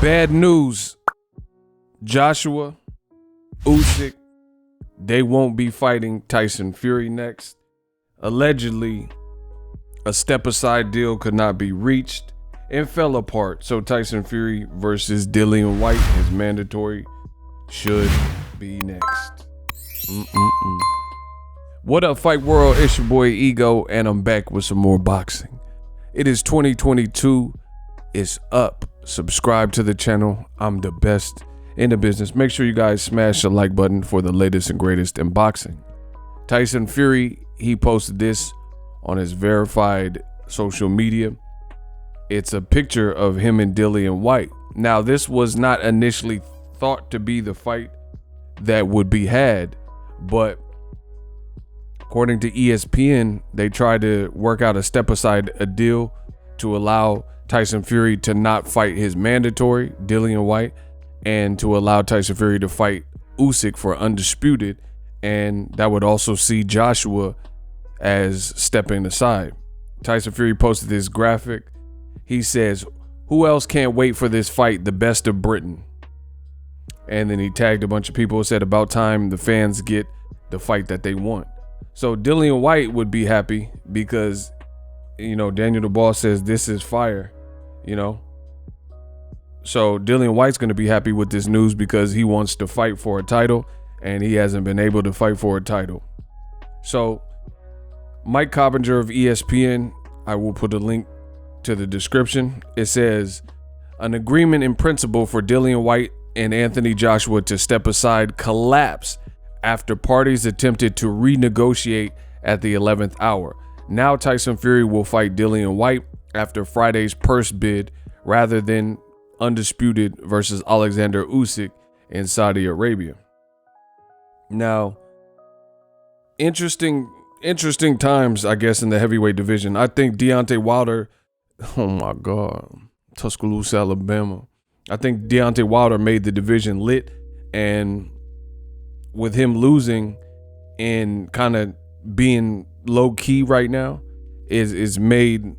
Bad news. Joshua, Usyk, they won't be fighting Tyson Fury next. Allegedly, a step-aside deal could not be reached and fell apart. So Tyson Fury versus Dillian Whyte, his mandatory, should be next. What up, Fight World? It's your boy Ego, and I'm back with some more boxing. It is 2022. It's up. Subscribe to the channel. I'm the best in the business. Make sure you guys smash the like button for the latest and greatest in boxing. Tyson Fury, he posted this on his verified social media. It's a picture of him and Dillian Whyte. Now, this was not initially thought to be the fight that would be had, but according to ESPN, they tried to work out a deal to allow Tyson Fury to not fight his mandatory, Dillian Whyte, and to allow Tyson Fury to fight Usyk for undisputed, and that would also see Joshua as stepping aside. Tyson Fury posted this graphic. He says, "Who else can't wait for this fight? The best of Britain." And then he tagged a bunch of people, said about time the fans get the fight that they want. So Dillian Whyte would be happy because, you know, Daniel the Boss says this is fire, you know. So Dillian Whyte's going to be happy with this news because he wants to fight for a title and he hasn't been able to fight for a title. So Mike Coppinger of ESPN, I will put a link to the description. It says, an agreement in principle for Dillian Whyte and Anthony Joshua to step aside collapsed after parties attempted to renegotiate at the 11th hour. Now Tyson Fury will fight Dillian Whyte after Friday's purse bid rather than undisputed versus Alexander Usyk in Saudi Arabia. Now, interesting times, I guess, in the heavyweight division. I think Deontay Wilder, oh my God, Tuscaloosa, Alabama. I think Deontay Wilder made the division lit, and with him losing and kind of being low key right now, is made,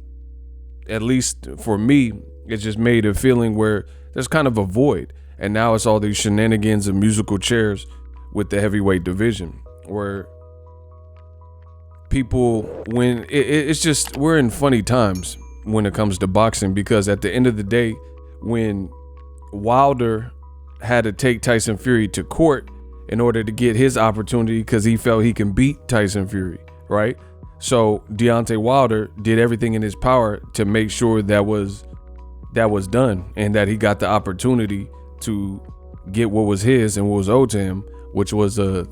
at least for me, it's just made a feeling where there's kind of a void, and now it's all these shenanigans and musical chairs with the heavyweight division, where people, when it's just, we're in funny times when it comes to boxing, because at the end of the day, when Wilder had to take Tyson Fury to court in order to get his opportunity because he felt he can beat Tyson Fury, right? So Deontay Wilder did everything in his power to make sure that was done, and that he got the opportunity to get what was his and what was owed to him, which was a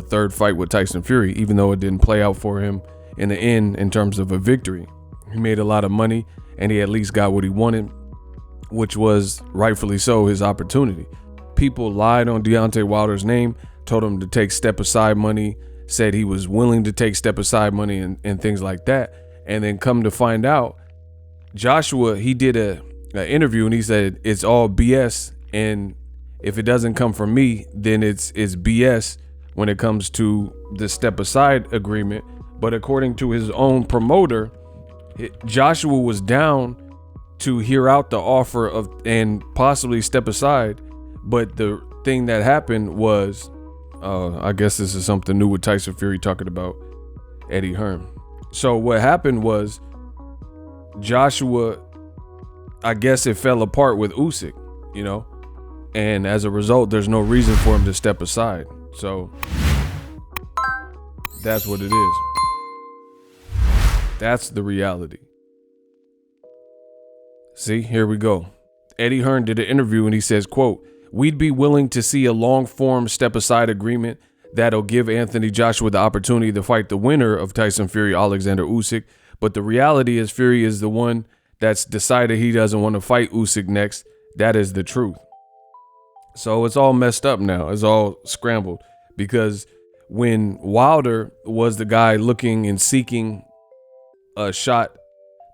third fight with Tyson Fury, even though it didn't play out for him in the end in terms of a victory. He made a lot of money and he at least got what he wanted, which was rightfully so his opportunity. People lied on Deontay Wilder's name, told him to take step aside money, said he was willing to take step aside money and things like that. And then come to find out, Joshua, he did an interview and he said it's all BS, and if it doesn't come from me, then it's BS when it comes to the step aside agreement. But according to his own promoter, Joshua was down to hear out the offer of and possibly step aside, but the thing that happened was, I guess this is something new with Tyson Fury talking about Eddie Hearn. So what happened was Joshua, I guess it fell apart with Usyk, you know, and as a result, there's no reason for him to step aside. So that's what it is. That's the reality. See, here we go. Eddie Hearn did an interview and he says, quote, "We'd be willing to see a long form step aside agreement that'll give Anthony Joshua the opportunity to fight the winner of Tyson Fury, Alexander Usyk. But the reality is Fury is the one that's decided he doesn't want to fight Usyk next. That is the truth." So it's all messed up now. It's all scrambled, because when Wilder was the guy looking and seeking a shot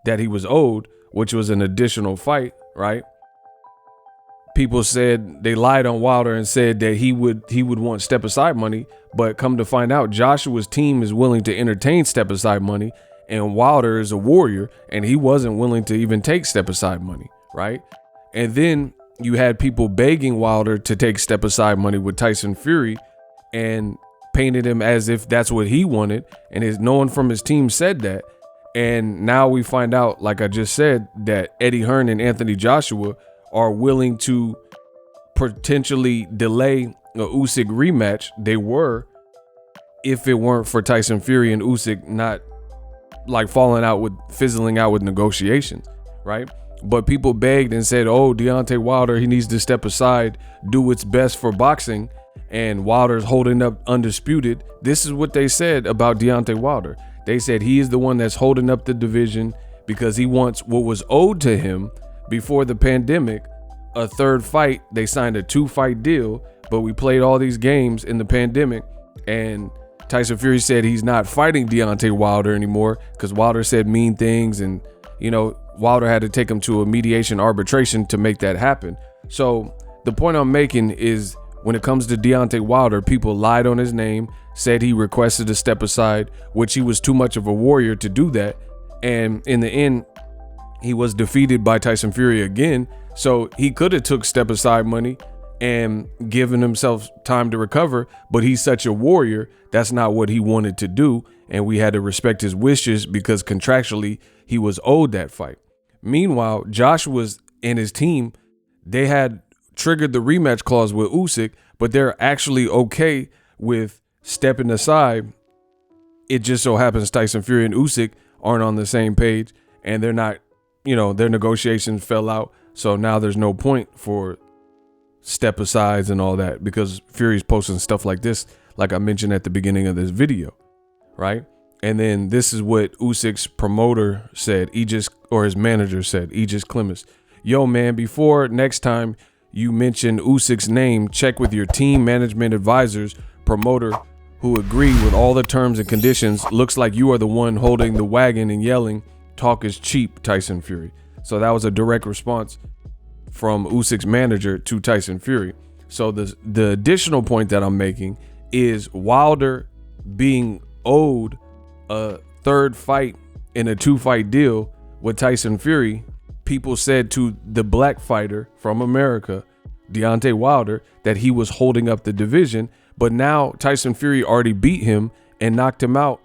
that he was owed, which was an additional fight, right? People said, they lied on Wilder and said that he would want step aside money, but come to find out, Joshua's team is willing to entertain step aside money, and Wilder is a warrior and he wasn't willing to even take step aside money, right? And then you had people begging Wilder to take step aside money with Tyson Fury and painted him as if that's what he wanted. And no one from his team said that. And now we find out, like I just said, that Eddie Hearn and Anthony Joshua are willing to potentially delay a Usyk rematch. They were, if it weren't for Tyson Fury and Usyk not like fizzling out with negotiations, right? But people begged and said, oh, Deontay Wilder, he needs to step aside, do what's best for boxing. And Wilder's holding up undisputed. This is what they said about Deontay Wilder. They said he is the one that's holding up the division because he wants what was owed to him before the pandemic, a third fight. They signed a 2-fight deal, but we played all these games in the pandemic, and Tyson Fury said he's not fighting Deontay Wilder anymore because Wilder said mean things, and Wilder had to take him to a mediation arbitration to make that happen. So the point I'm making is, when it comes to Deontay Wilder, people lied on his name, said he requested to step aside, which he was too much of a warrior to do that. And in the end, he was defeated by Tyson Fury again. So he could have took step aside money and given himself time to recover, but he's such a warrior. That's not what he wanted to do. And we had to respect his wishes because contractually he was owed that fight. Meanwhile, Joshua's and his team, they had triggered the rematch clause with Usyk, but they're actually okay with stepping aside. It just so happens Tyson Fury and Usyk aren't on the same page, and they're not, their negotiations fell out. So now there's no point for step asides and all that, because Fury's posting stuff like this, like I mentioned at the beginning of this video, right? And then this is what Usyk's promoter said, his manager said, Aegis Clemens. Yo, man, before next time you mention Usyk's name, check with your team, management, advisors, promoter, who agree with all the terms and conditions. Looks like you are the one holding the wagon and yelling, talk is cheap, Tyson Fury. So that was a direct response from Usyk's manager to Tyson Fury. So the additional point that I'm making is Wilder being owed a third fight in a 2-fight deal with Tyson Fury. People said to the black fighter from America, Deontay Wilder, that he was holding up the division. But now Tyson Fury already beat him and knocked him out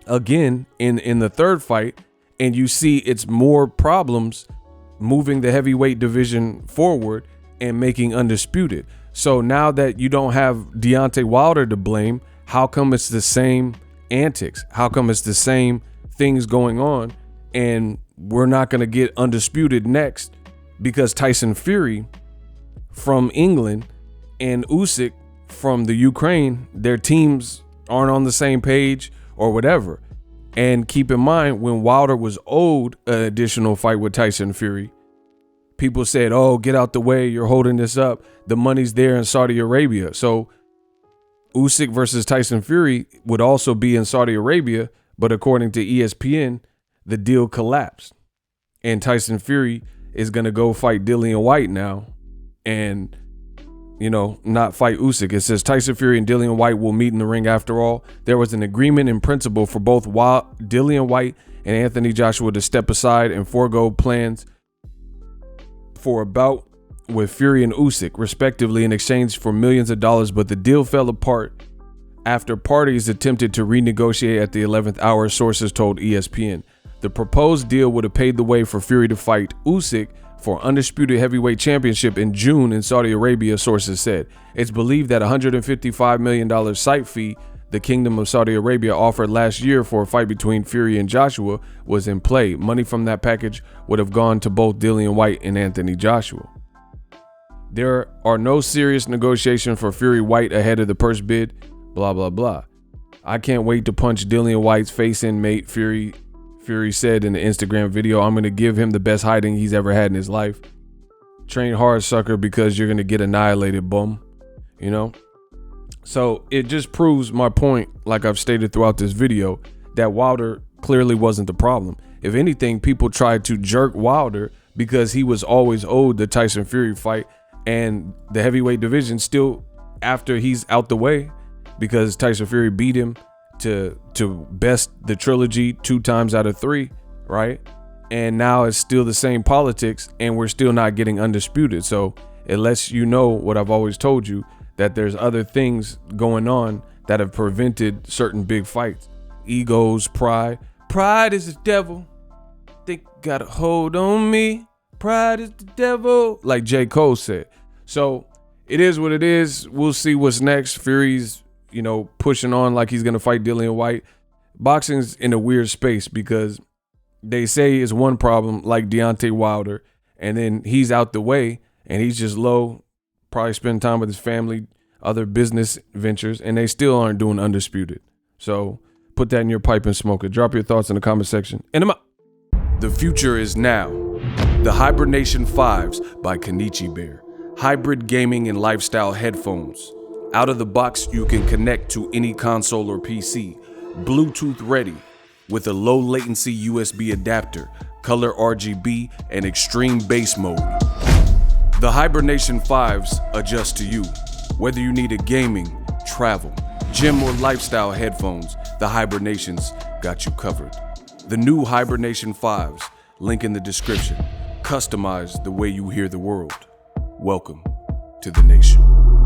again in the third fight. And you see it's more problems moving the heavyweight division forward and making undisputed. So now that you don't have Deontay Wilder to blame, how come it's the same antics? How come it's the same things going on? And we're not going to get undisputed next because Tyson Fury from England and Usyk from the Ukraine, their teams aren't on the same page or whatever. And keep in mind, when Wilder was owed an additional fight with Tyson Fury, people said, oh, get out the way, you're holding this up. The money's there in Saudi Arabia. So Usyk versus Tyson Fury would also be in Saudi Arabia, but according to ESPN, the deal collapsed. And Tyson Fury is going to go fight Dillian Whyte now and, not fight Usyk. It says Tyson Fury and Dillian Whyte will meet in the ring after all. There was an agreement in principle for both Dillian Whyte and Anthony Joshua to step aside and forego plans for a bout with Fury and Usyk, respectively, in exchange for millions of dollars. But the deal fell apart after parties attempted to renegotiate at the 11th hour, sources told ESPN. The proposed deal would have paved the way for Fury to fight Usyk for undisputed heavyweight championship in June in Saudi Arabia, sources said. It's believed that $155 million site fee the Kingdom of Saudi Arabia offered last year for a fight between Fury and Joshua was in play. Money from that package would have gone to both Dillian Whyte and Anthony Joshua. There are no serious negotiations for Fury Whyte ahead of the purse bid, blah, blah, blah. I can't wait to punch Dillian Whyte's face in, mate, Fury said in the Instagram video. I'm going to give him the best hiding he's ever had in his life. Train hard, sucker, because you're going to get annihilated, bum. So it just proves my point, like I've stated throughout this video, that Wilder clearly wasn't the problem. If anything, people tried to jerk Wilder because he was always owed the Tyson Fury fight and the heavyweight division still after he's out the way, because Tyson Fury beat him to best the trilogy 2 times out of 3, right? and now it's still the same politics, and we're still not getting undisputed. So it lets you know what I've always told you, that there's other things going on that have prevented certain big fights. Egos, pride. Pride is the devil. Think got a hold on me. Pride is the devil, like J. Cole said. So it is what it is. We'll see what's next. Fury's, pushing on like he's gonna fight Dillian Whyte. Boxing's in a weird space because they say it's one problem, like Deontay Wilder, and then he's out the way and he's just low, probably spending time with his family, other business ventures, and they still aren't doing undisputed. So put that in your pipe and smoke it. Drop your thoughts in the comment section. And I'm out. The future is now. The Hibernation 5s by Kenichi Bear. Hybrid gaming and lifestyle headphones. Out of the box, you can connect to any console or PC. Bluetooth ready with a low latency USB adapter, color RGB, and extreme bass mode. The Hibernation 5s adjust to you. Whether you need a gaming, travel, gym, or lifestyle headphones, the Hibernations got you covered. The new Hibernation 5s, link in the description. Customize the way you hear the world. Welcome to the nation.